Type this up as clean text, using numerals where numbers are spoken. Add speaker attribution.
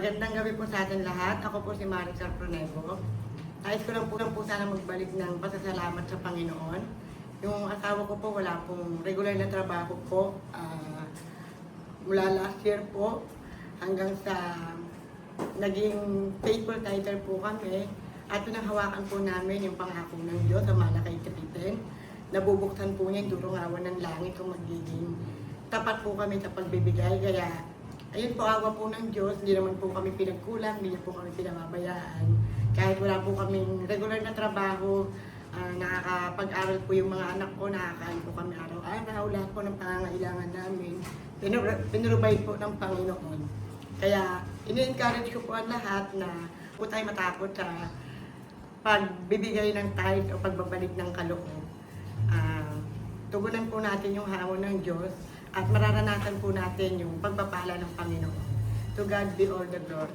Speaker 1: Magandang gabi po sa atin lahat. Ako po si Maricel Pronego. Nais ko lang po sana magbalik ng pasasalamat sa Panginoon. Yung asawa ko po wala pong regular na trabaho po. Mula last year po hanggang sa naging faithful tither po kami at pinanghawakan po namin yung pangako ng Diyos sa Malakay 3:10. Nabubuksan po niya yung durong-awan ng langit kung magiging tapat po kami sa pagbibigay. Kaya ayun po, awa po ng Diyos, hindi naman po kami pinagkulang, hindi niya po kami pinamabayaan. Kahit wala po kaming regular na trabaho, nakakapag-aral po yung mga anak ko, nakakain po kami araw-araw, lahat po ng pangangailangan namin, pinrovide po ng Panginoon. Kaya ini-encourage ko po ang lahat na po tayo matakot sa pagbibigay ng tithe o pagbabalik ng kaloob. Tugunan po natin yung hamon ng Diyos at mararanasan po natin yung pagpapala ng Panginoon. To God be all the glory.